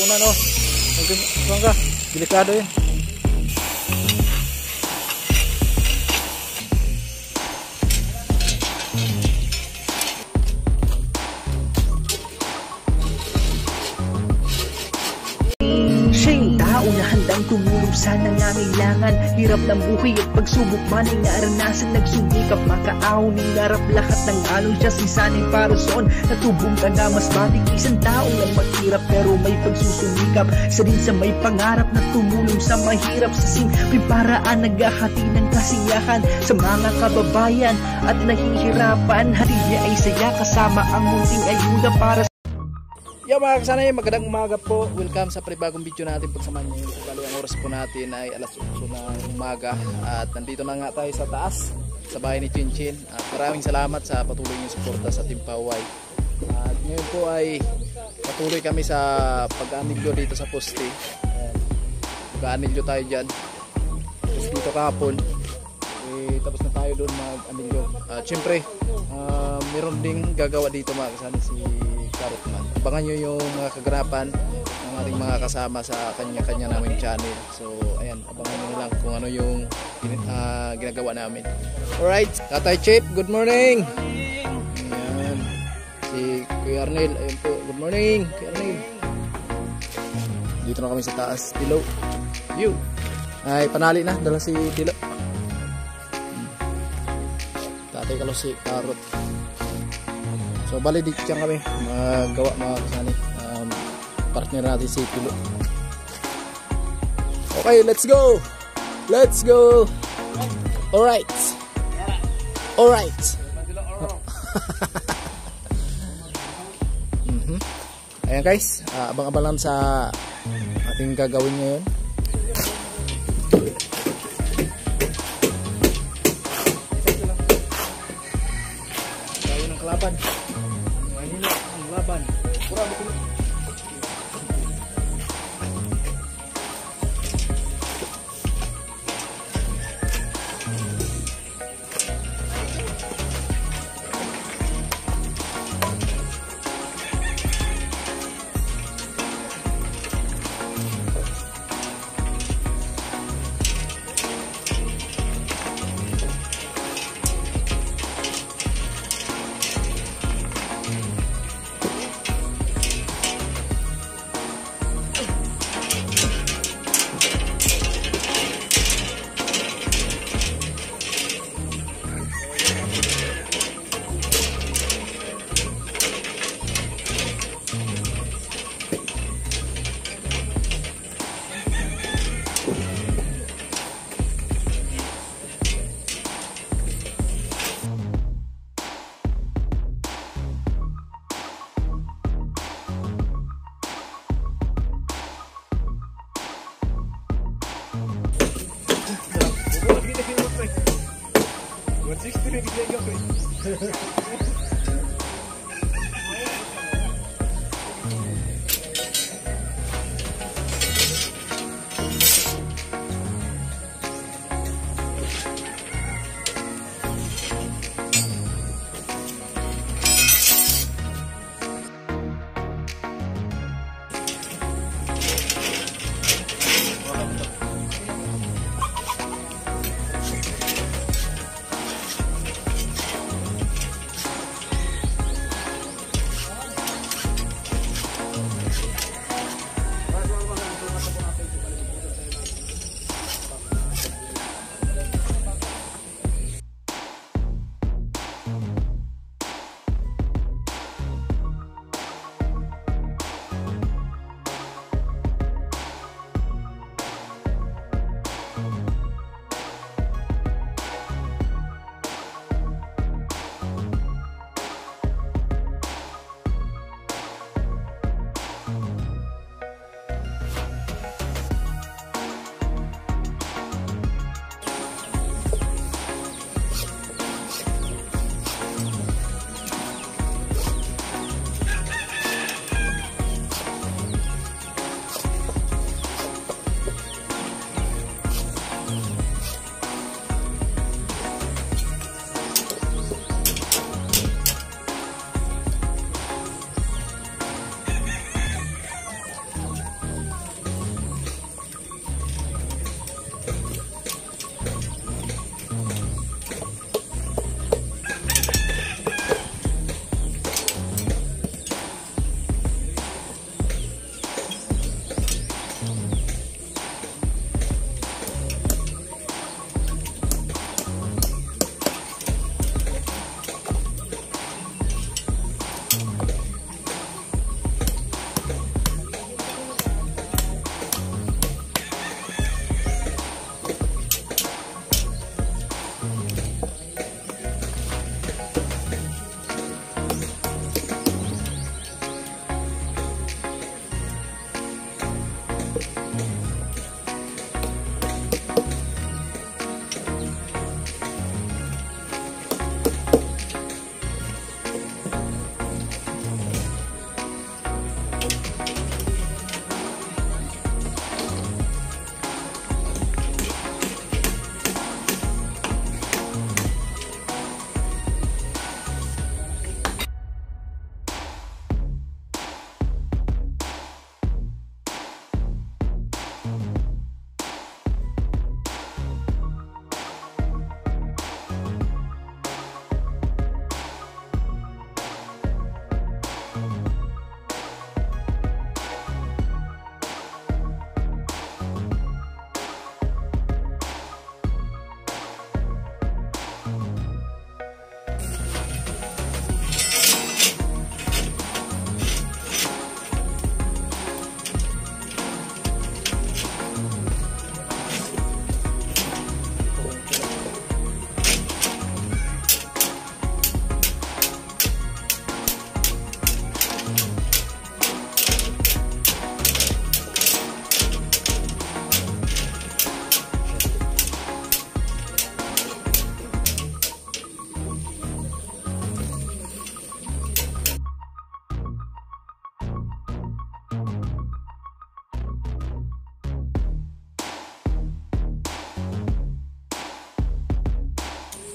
muna, no? Huwag ka. Delikado yun. Siya'y tao na handang tumulong sa nangangailangan. Hirap ng buhay at pagsubok man ay naranasan. Nagsumikap makaahon ng narap lahat ng alon. Siya sinsanay para soon natubong ka na mas matik. Isang tao lang maghirap pero may pagsusumikap. Isa din sa may pangarap na tumulong sa mahirap. Sa simpleng paraan naghahati ng kasiyahan sa mga kababayan at nahihirapan. Hatid niya ay saya kasama ang munting ayuda para sa Yo mga kasanay, magandang umaga po. Welcome sa panibagong video natin. Pagsamahan nyo, bali ang oras po natin ay alas 8 na umaga. At nandito na nga tayo sa taas, sa bahay ni Chinchin. At maraming salamat sa patuloy niyong suporta sa Team Paway. At ngayon po ay patuloy kami sa pag-anilyo dito sa poste. Pag-anilyo tayo dyan. Tapos dito kahapon, tapos na tayo doon mag-anilyo. At syempre, meron ding gagawa dito mga kasanay si Karotman. Abangan nyo yung mga kaganapan ng ating mga kasama sa kanya-kanya namin channel. So ayan, abangan nyo lang kung ano yung ginagawa namin. Alright, Tatay Chip, good morning! Ayan, si Kuya Arnel, ayun po, good morning Kuya Arnel. Dito na kami sa taas, Tilo. View! Ay, panali na, dala si Tilo. Tatay Kalos si Karot. So bali dito dyan kami magawa mga kasanay, partner natin si Tilo. Okay, let's go! Let's go! Alright! Alright! Ayan guys, abang-abang lang sa ating gagawin ngayon. Gawin ng kalaban. Laban. Pura betul.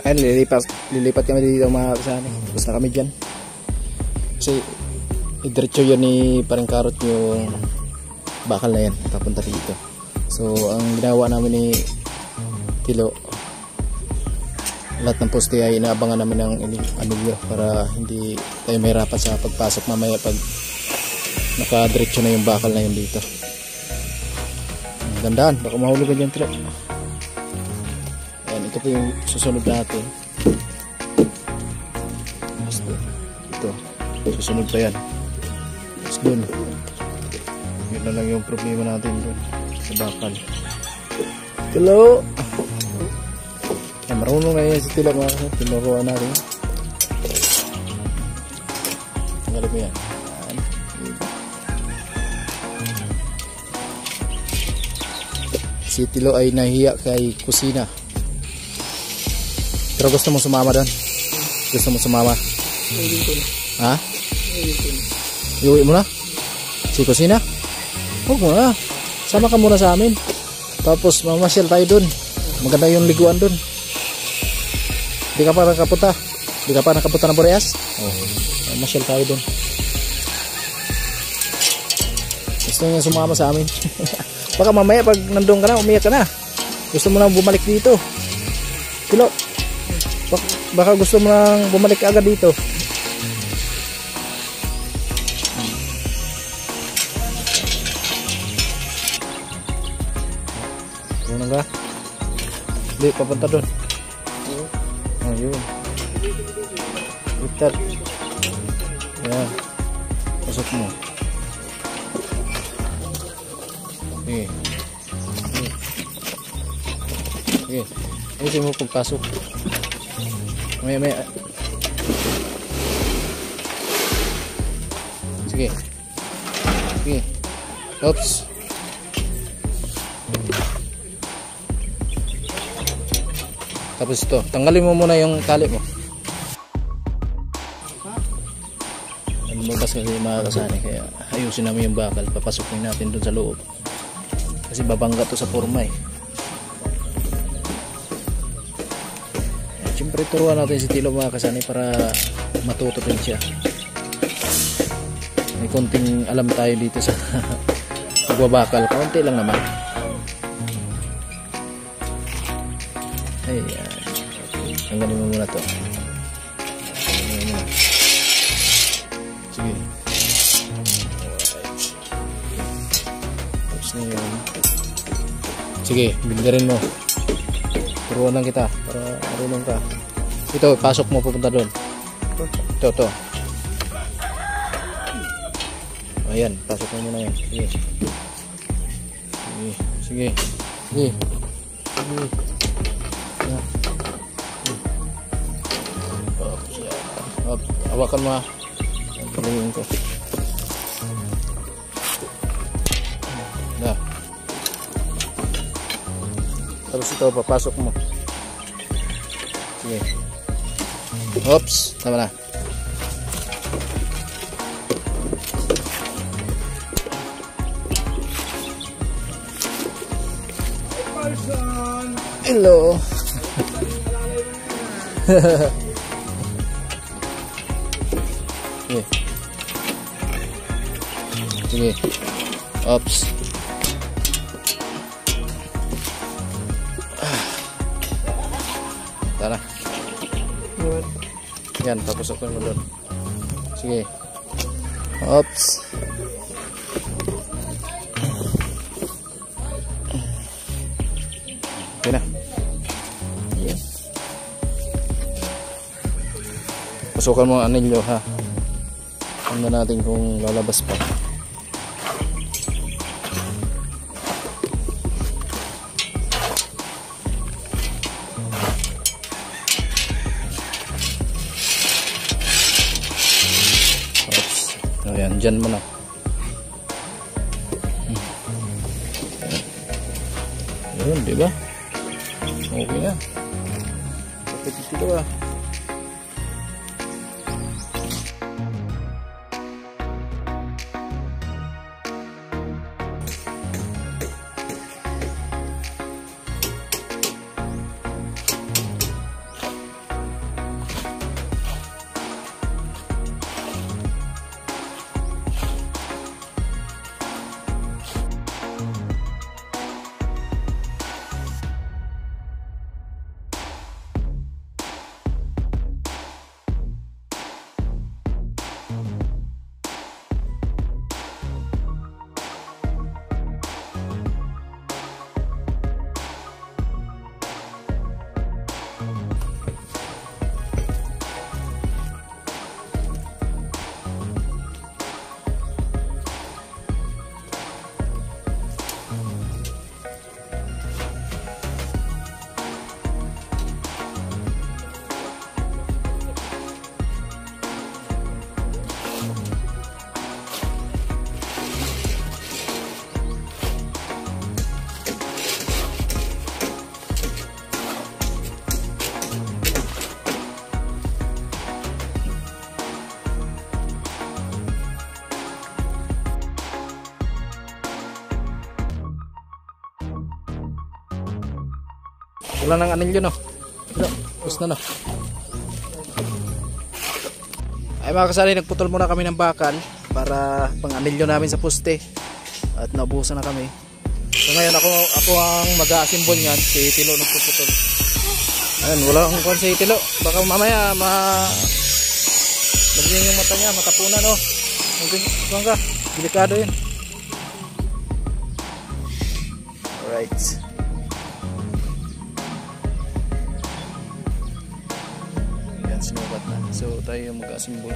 Ayun, lilipat kami dito mga kasani. Basta kami dyan. Kasi idiretso yan ni Paring Karot yung bakal na yan papunta dito. So ang ginawa namin ni Tilo, lahat ng poste ay inaabangan namin ng anilyo para hindi tayo mahirapan sa pagpasok mamaya pag nakadiretso na yung bakal na yun dito. Gandaan, baka mahulog ka dyan, Tilo. Ayan, ito po yung susunod natin. Ito, susunod pa yan. Tapos dun, yun na lang yung problema natin dun sa bakal. Hello! Ay, marunong na yan si Tila mga kasi. Tinuruan natin. Tanggalin mo yan. Si Tilo ay nahiya kay kusina. Pero gusto mo sumama doon? Gusto mo sumama? Ha? Iuwi mo na? Si kusina? Huwag mo na. Sama ka muna sa amin. Tapos mamasyal tayo doon. Maganda yung liguan doon. Di ka pa nakapunta? Di ka pa nakapunta ng Boreas? Mamasyal tayo doon. Gusto niya sumama sa amin. Baka mamaya pag nandun ka na, umiyak ka na. Gusto mo nang bumalik dito. Tilo, baka gusto mo nang bumalik agad dito. Ano ka? Hindi, papunta doon. Oh, yun. Itat. Yan. Pasok mo. Sige. Sige. Ayusin mo pagpasok. May. Sige. Sige. Oops. Tapos ito, tanggalin mo muna yung tali mo. Lumabas kasi mga kasani, kaya ayusin namin yung bakal. Papasukin natin dun sa loob. Kasi babangga to sa forma eh. Siyempre turuan natin si Tilo mga kasani para matuto din siya. May konting alam tayo dito sa pagbabakal. Konti lang naman. Ayan. Tanggalin mo muna to. Tanggalin mo muna. Sige. Tapos na yun. Sige, bindarin mo. Turuan lang kita para marunong ka. Ito, pasok mo pupunta doon. Ito. Ayan, pasok mo muna yan. Sige. Sige. Hawakan mo. Palingin ko. Nah. Tapos ito, papasok mo. Sige. Oops, tama na. Hello. Sige. Oops. Tara. Yan, papasokin mo doon. Sige. Oops. Okay na. Yan. Pasukan mo ang anilyo ha. Tingnan natin kung lalabas pa. Ayan, dyan mo na. Ayan, diba? Okay na. Kapit ito ba? Wala nang anilyo, no? Gusto na, no? Ay mga kasali, nagputol muna kami ng bakal para pang anilyo namin sa poste. At naubusan na kami. So ngayon ako ang mag-a-assemble niyan. Si Tilo nagpuputol. Ayun, wala akong kwan si Tilo. Baka mamaya magiging yung mata niya, matapunan, no? Kuwan ka, delikado yun. Alright. Yan, sinubat na. So tayo yung mag-assemble.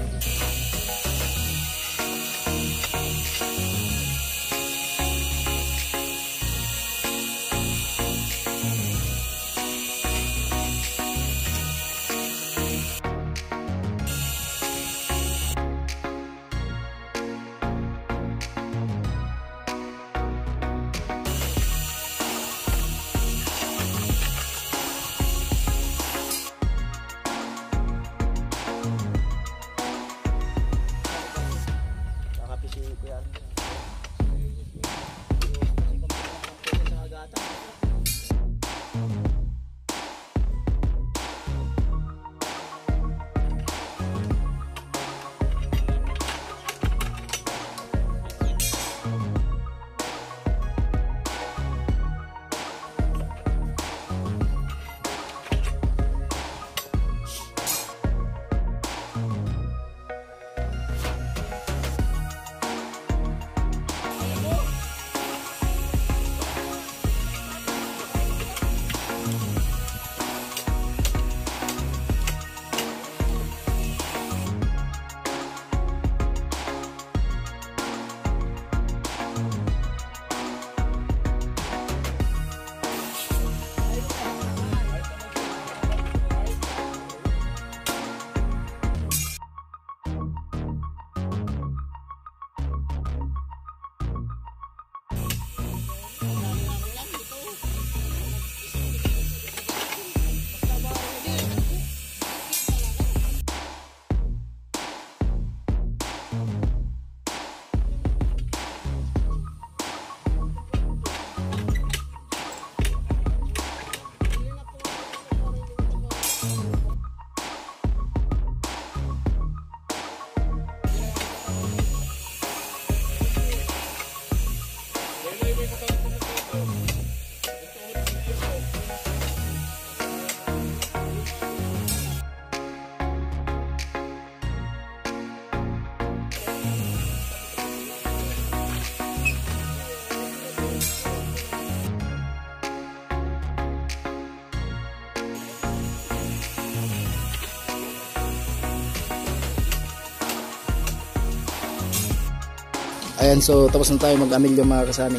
Ayan, so tapos na tayo mag-anilyo mga kasani.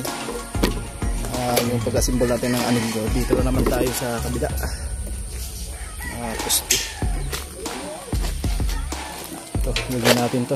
Yung pag-assemble natin ng anilyo. Dito na naman tayo sa kabila. Poste. Ito, lagyan natin to.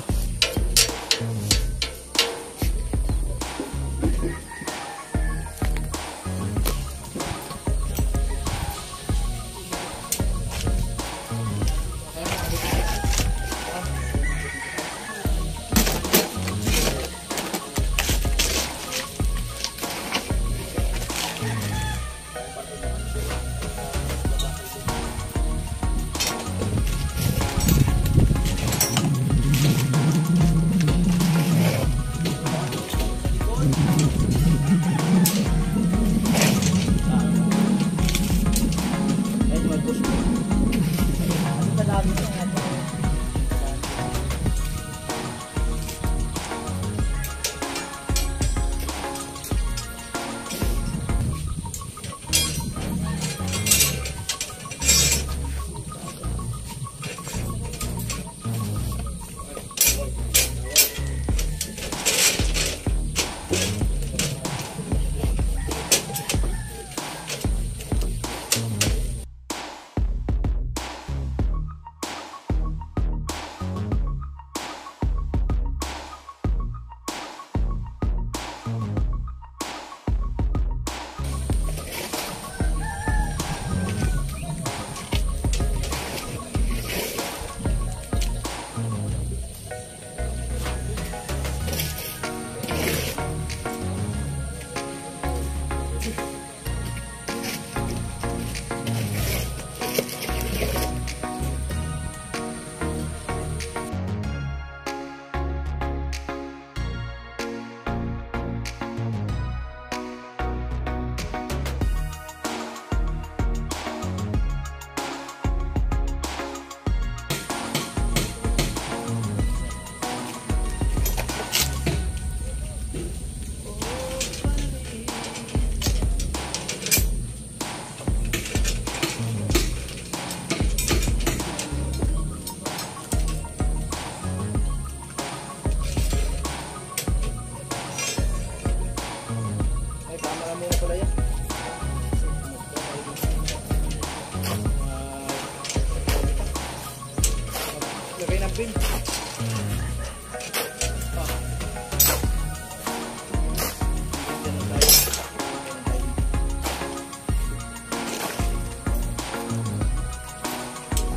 tubig.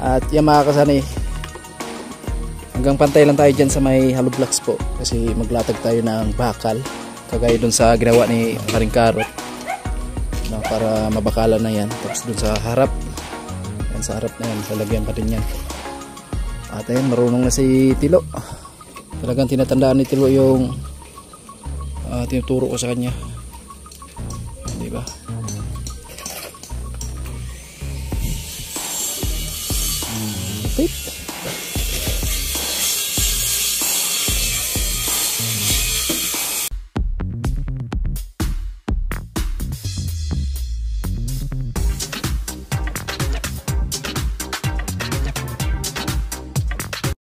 At yan mga kasani, hanggang pantay lang tayo dyan sa may hollow blocks po, kasi maglatag tayo ng bakal kagaya dun sa ginawa ni Paring Karot na para mabakalan na yan. Tapos dun sa harap, yan sa harap na yan, lalagyan pa din yan. At ayun, marunong na si Tilo. Talagang tinatandaan ni Tilo yung tinuturo ko sa kanya, diba? Wait.